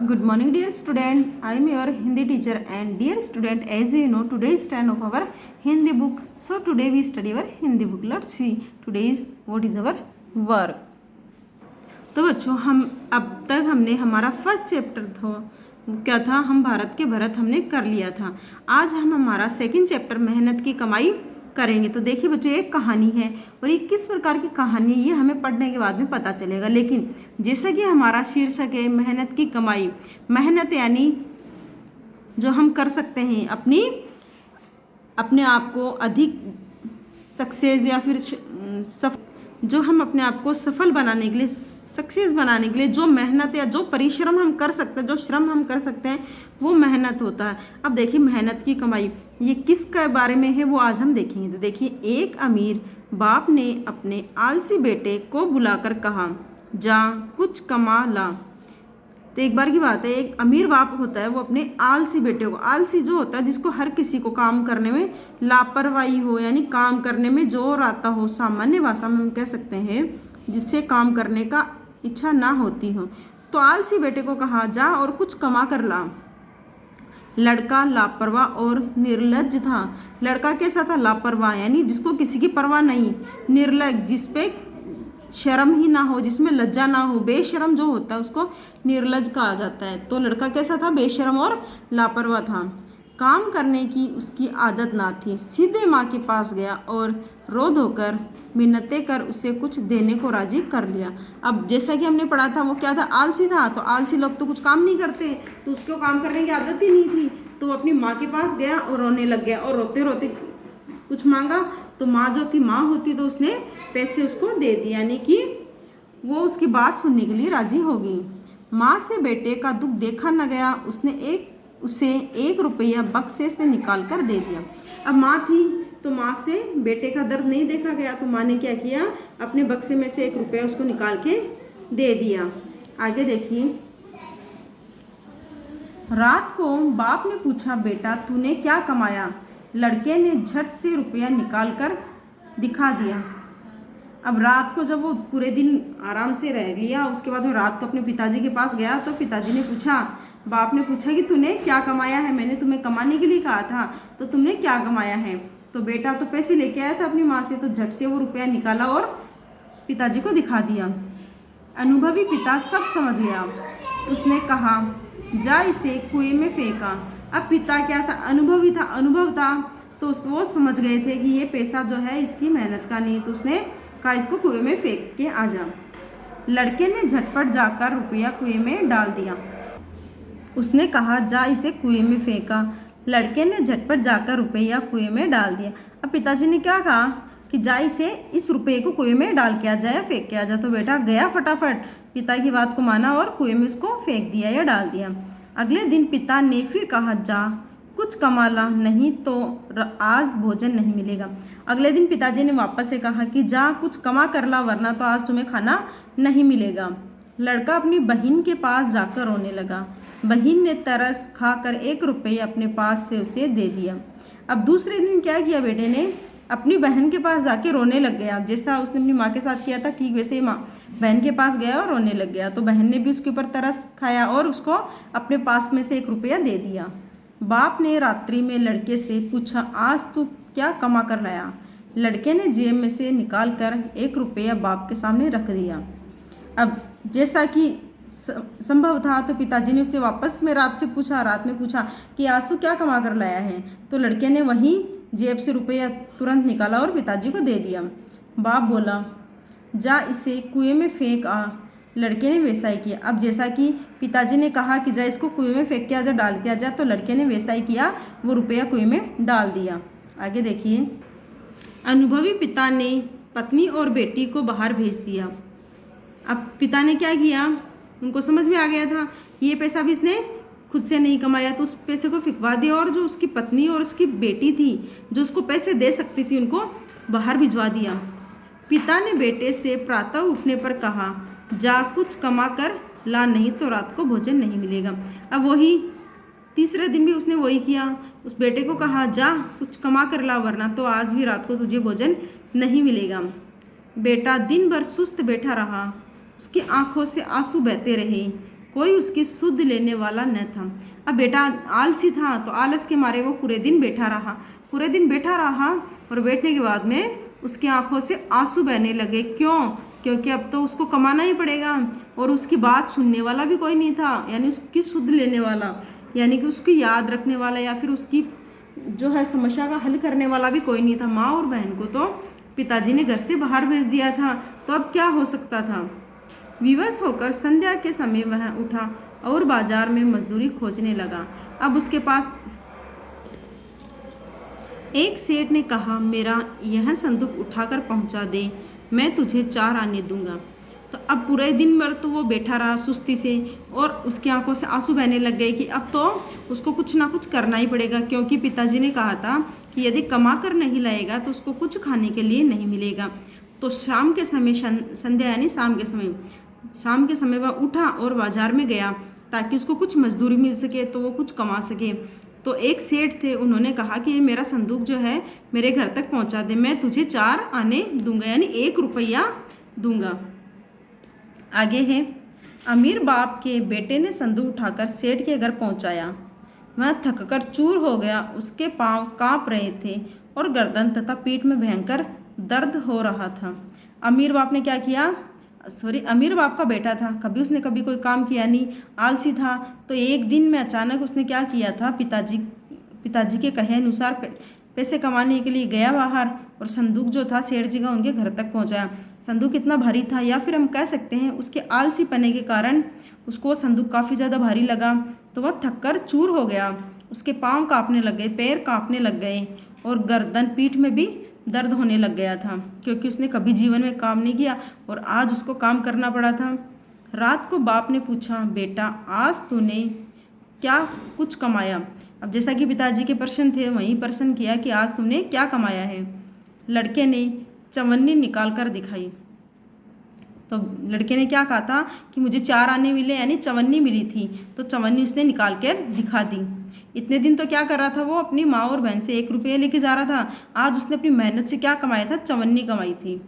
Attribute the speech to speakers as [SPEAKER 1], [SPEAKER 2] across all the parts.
[SPEAKER 1] Good morning, dear student. I am your Hindi teacher, and dear student, as you know, today is turn of our Hindi book. So today we study our Hindi book. Let's see today is what is our work. तो बच्चों, हम अब तक हमने हमारा first chapter था क्या था, हम भारत के भरत हमने कर लिया था। आज हम हमारा सेकंड चैप्टर मेहनत की कमाई करेंगे। तो देखिए बच्चों, एक कहानी है और ये किस प्रकार की कहानी है ये हमें पढ़ने के बाद में पता चलेगा। लेकिन जैसा कि हमारा शीर्षक है मेहनत की कमाई, मेहनत यानी जो हम कर सकते हैं अपने आप को अधिक सक्सेस या फिर जो हम अपने आप को सफल बनाने के लिए, सक्सेस बनाने के लिए जो मेहनत या जो परिश्रम हम कर सकते हैं, जो श्रम हम कर सकते हैं, वो मेहनत होता है। अब देखिए मेहनत की कमाई ये किसके बारे में है वो आज हम देखेंगे। तो देखिए, एक अमीर बाप ने अपने आलसी बेटे को बुलाकर कहा, जा कुछ कमा ला। तो एक बार की बात है, एक अमीर बाप होता है, वो अपने आलसी बेटे को, आलसी जो होता है जिसको हर किसी को काम करने में लापरवाही हो, यानी काम करने में जोर आता हो, सामान्य भाषा में हम कह सकते हैं जिससे काम करने का इच्छा ना होती हो, तो आलसी बेटे को कहा, जा और कुछ कमा कर ला। लड़का लापरवाह और निर्लज्ज था। लड़का कैसा था? लापरवाह, यानी जिसको किसी की परवाह नहीं, निर्लज्ज, जिसपे शर्म ही ना हो, जिसमें लज्जा ना हो, बेशर्म जो होता है उसको निर्लज्ज कहा जाता है। तो लड़का कैसा था? बेशर्म और लापरवाह था। काम करने की उसकी आदत ना थी। सीधे माँ के पास गया और रो धोकर मिन्नतें कर उसे कुछ देने को राजी कर लिया। अब जैसा कि हमने पढ़ा था, वो क्या था? आलसी था। तो आलसी लोग तो कुछ काम नहीं करते, तो उसको काम करने की आदत ही नहीं थी। तो वो अपनी माँ के पास गया और रोने लग गया और रोते रोते कुछ मांगा। तो माँ जो थी, माँ होती, तो उसने पैसे उसको दे दिए, यानी कि वो उसकी बात सुनने के लिए राजी हो गई। माँ से बेटे का दुख देखा न गया, उसे 1 रुपया बक्से से निकाल कर दे दिया। अब माँ थी तो माँ से बेटे का दर्द नहीं देखा गया, तो माँ ने क्या किया? अपने बक्से में से 1 रुपया उसको निकाल के दे दिया। आगे देखिए, रात को बाप ने पूछा, बेटा तूने क्या कमाया? लड़के ने झट से रुपया निकाल कर दिखा दिया। अब रात को जब वो पूरे दिन आराम से रह लिया, उसके बाद वो रात को अपने पिताजी के पास गया, तो पिताजी ने पूछा, बाप ने पूछा कि तूने क्या कमाया है? मैंने तुम्हें कमाने के लिए कहा था, तो तुमने क्या कमाया है? तो बेटा तो पैसे लेके आया था अपनी माँ से, तो झट से वो रुपया निकाला और पिताजी को दिखा दिया। अनुभवी पिता सब समझ गया। उसने कहा, जा इसे कुएं में फेंका। अब पिता क्या था? अनुभवी था, अनुभव था, तो वो समझ गए थे कि ये पैसा जो है इसकी मेहनत का नहीं, तो उसने कहा इसको कुएं में फेंक के आ जा। लड़के ने झटपट जाकर रुपया कुएं में डाल दिया। उसने कहा, जा इसे कुएं में फेंका। लड़के ने झटपट जाकर रुपया कुएं में डाल दिया। अब पिताजी ने क्या कहा कि जा इस रुपये को कुएं में डाल के आ जाए या फेंक के आ जा। तो बेटा गया फटाफट, पिता की बात को माना और कुएं में उसको फेंक दिया या डाल दिया। अगले दिन पिता ने फिर कहा, जा कुछ कमा ला, नहीं तो आज भोजन नहीं मिलेगा। अगले दिन पिताजी ने वापस से कहा कि जा कुछ कमा कर ला, वरना तो आज तुम्हें खाना नहीं मिलेगा। लड़का अपनी बहन के पास जाकर रोने लगा। बहन ने तरस खाकर 1 रुपया अपने पास से उसे दे दिया। अब दूसरे दिन क्या किया? बेटे ने अपनी बहन के पास जाके रोने लग गया। जैसा उसने अपनी माँ के साथ किया था, ठीक वैसे ही माँ बहन के पास गया और रोने लग गया। तो बहन ने भी उसके ऊपर तरस खाया और उसको अपने पास में से 1 रुपया दे दिया। बाप ने रात्रि में लड़के से पूछा, आज तू क्या कमा कर लाया? लड़के ने जेब में से निकाल कर 1 रुपया बाप के सामने रख दिया। अब जैसा कि संभव था, तो पिताजी ने उससे वापस में रात में पूछा कि आज तू क्या कमा कर लाया है? तो लड़के ने वहीं जेब से रुपया तुरंत निकाला और पिताजी को दे दिया। बाप बोला, जा इसे कुएं में फेंक आ। लड़के ने वैसा ही किया। अब जैसा कि पिताजी ने कहा कि जा इसको कुएं में फेंक के आ जा, डाल के आ जा, तो लड़के ने वैसा ही किया, वो रुपया कुएं में डाल दिया। आगे देखिए, अनुभवी पिता ने पत्नी और बेटी को बाहर भेज दिया। अब पिता ने क्या किया? उनको समझ में आ गया था ये पैसा भी इसने खुद से नहीं कमाया, तो उस पैसे को फिकवा दिया और जो उसकी पत्नी और उसकी बेटी थी जो उसको पैसे दे सकती थी, उनको बाहर भिजवा दिया। पिता ने बेटे से प्रातः उठने पर कहा, जा कुछ कमा कर ला, नहीं तो रात को भोजन नहीं मिलेगा। अब वही तीसरे दिन भी उसने वही किया। उस बेटे को कहा, जा कुछ कमा कर ला, वरना तो आज भी रात को तुझे भोजन नहीं मिलेगा। बेटा दिन भर सुस्त बैठा रहा, उसकी आंखों से आंसू बहते रहे। कोई उसकी सुध लेने वाला न था। अब बेटा आलसी था तो आलस के मारे वो पूरे दिन बैठा रहा, पूरे दिन बैठा रहा और बैठने के बाद में उसकी आंखों से आंसू बहने लगे। क्यों? क्योंकि अब तो उसको कमाना ही पड़ेगा और उसकी बात सुनने वाला भी कोई नहीं था, यानी उसकी सुध लेने वाला, यानी कि उसकी याद रखने वाला या फिर उसकी जो है समस्या का हल करने वाला भी कोई नहीं था। माँ और बहन को तो पिताजी ने घर से बाहर भेज दिया था, तो अब क्या हो सकता था। विवश होकर संध्या के समय वह उठा और बाजार में मजदूरी खोजने लगा। अब उसके पास एक सेठ ने कहा, मेरा यह संदूक उठाकर पहुंचा दे, मैं तुझे 4 आने दूंगा। तो अब पूरे दिन भर तो वो बैठा रहा सुस्ती से और उसकी आंखों से आंसू बहने लग गए कि अब तो उसको कुछ ना कुछ करना ही पड़ेगा, क्योंकि पिताजी ने कहा था कि यदि कमा कर नहीं लाएगा तो उसको कुछ खाने के लिए नहीं मिलेगा। तो शाम के समय संध्या यानी शाम के समय वह उठा और बाजार में गया ताकि उसको कुछ मजदूरी मिल सके, तो वो कुछ कमा सके। तो एक सेठ थे, उन्होंने कहा कि ये मेरा संदूक जो है मेरे घर तक पहुंचा दे, मैं तुझे 4 आने दूंगा, यानी 1 रुपया दूंगा। आगे है, अमीर बाप के बेटे ने संदूक उठाकर सेठ के घर पहुंचाया। वह थककर चूर हो गया, उसके पांव कांप रहे थे और गर्दन तथा पीठ में भयंकर दर्द हो रहा था। अमीर बाप ने क्या किया, अमीर बाप का बेटा था, उसने कभी कोई काम किया नहीं, आलसी था। तो एक दिन में अचानक उसने क्या किया था, पिताजी के कहे अनुसार पैसे कमाने के लिए गया बाहर और संदूक जो था सेठ जी का उनके घर तक पहुंचाया। संदूक इतना भारी था, या फिर हम कह सकते हैं उसके आलसी पने के कारण उसको संदूक काफ़ी ज़्यादा भारी लगा, तो वह थककर चूर हो गया। उसके पाँव कांपने लग गए, पैर कांपने लग गए और गर्दन पीठ में भी दर्द होने लग गया था, क्योंकि उसने कभी जीवन में काम नहीं किया और आज उसको काम करना पड़ा था। रात को बाप ने पूछा, बेटा आज तूने क्या कुछ कमाया? अब जैसा कि पिताजी के प्रश्न थे वहीं प्रश्न किया कि आज तूने क्या कमाया है। लड़के ने चवन्नी निकाल कर दिखाई। तो लड़के ने क्या कहा था कि मुझे 4 आने मिले, यानी चवन्नी मिली थी, तो चवन्नी उसने निकाल कर दिखा दी। इतने दिन तो क्या कर रहा था वो, अपनी माँ और बहन से 1 रुपया लेके जा रहा था। आज उसने अपनी मेहनत से क्या कमाया था, चवन्नी कमाई थी।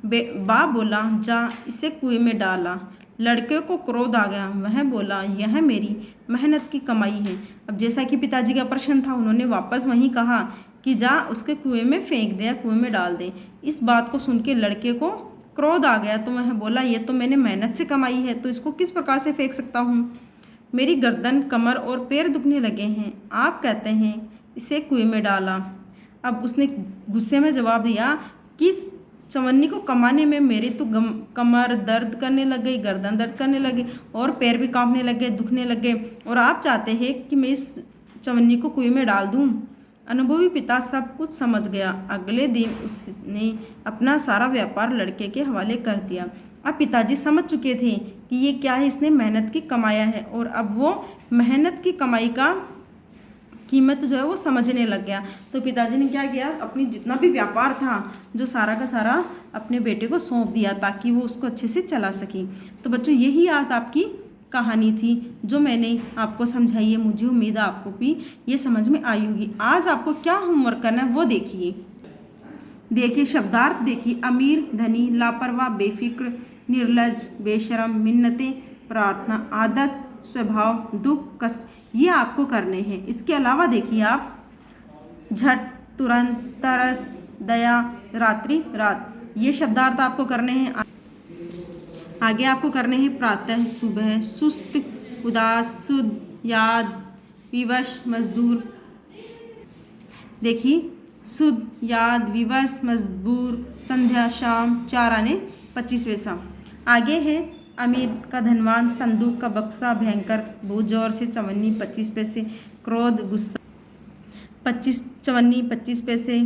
[SPEAKER 1] बाप बोला, जा इसे कुएं में डाला। लड़के को क्रोध आ गया, वह बोला, यह मेरी मेहनत की कमाई है। अब जैसा कि पिताजी का प्रश्न था, उन्होंने वापस वहीं कहा कि जा उसके कुएं में फेंक दे या कुएं में डाल दे। इस बात को सुन के लड़के को क्रोध आ गया, तो वह बोला, ये तो मैंने मेहनत से कमाई है, तो इसको किस प्रकार से फेंक सकता हूँ। मेरी गर्दन, कमर और पैर दुखने लगे हैं, आप कहते हैं इसे कुएं में डाला। अब उसने गुस्से में जवाब दिया कि चवन्नी को कमाने में मेरी तो कमर दर्द करने लग गई, गर्दन दर्द करने लगी और पैर भी कांपने लग गए, दुखने लग गए, और आप चाहते हैं कि मैं इस चवन्नी को कुएं में डाल दूं। अनुभवी पिता सब कुछ समझ गया। अगले दिन उसने अपना सारा व्यापार लड़के के हवाले कर दिया। अब पिताजी समझ चुके थे कि ये क्या है, इसने मेहनत की कमाया है, और अब वो मेहनत की कमाई का कीमत जो है वो समझने लग गया। तो पिताजी ने क्या किया, अपनी जितना भी व्यापार था जो सारा का सारा अपने बेटे को सौंप दिया ताकि वो उसको अच्छे से चला सके। तो बच्चों यही आज आपकी कहानी थी जो मैंने आपको समझाई है। मुझे उम्मीद है आपको भी ये समझ में आई होगी। आज आपको क्या होमवर्क करना है वो देखिए शब्दार्थ देखिए, अमीर, धनी, लापरवाह, बेफिक्र, निर्लज, बेशरम, मिन्नतें, प्रार्थना, आदत, स्वभाव, दुख, कष्ट, ये आपको करने हैं। इसके अलावा देखिए आप झट, तुरंत, तरस, दया, रात्रि, रात, ये शब्दार्थ आपको करने हैं। आगे आपको करने हैं प्रातः, सुबह, सुस्त, उदास, शुद्ध, याद, विवश, मजदूर। देखिए शुद्ध, याद, विवश, मजबूर, संध्या, शाम, 4 आने 25 पैसा। आगे है अमीर का धनवान, संदूक का बक्सा, भयंकर, बहुत जोर से, चवन्नी 25 पैसे, क्रोध, गुस्सा 25 पैसे,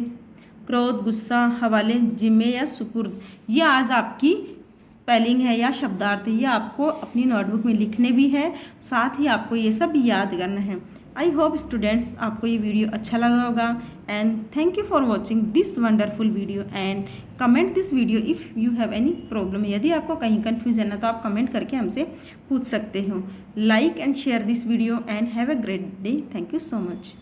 [SPEAKER 1] क्रोध, गुस्सा, हवाले, जिम्मे या सुपुर्द। ये आज आपकी स्पेलिंग है या शब्दार्थ है, ये आपको अपनी नोटबुक में लिखने भी है, साथ ही आपको ये सब याद करना है। आई होप स्टूडेंट्स आपको ये वीडियो अच्छा लगा होगा, and thank you for watching this wonderful video, and comment this video if you have any problem. यदि आपको कहीं कन्फ्यूजन है तो आप कमेंट करके हमसे पूछ सकते हो। Like and share this video and have a great day. Thank you so much.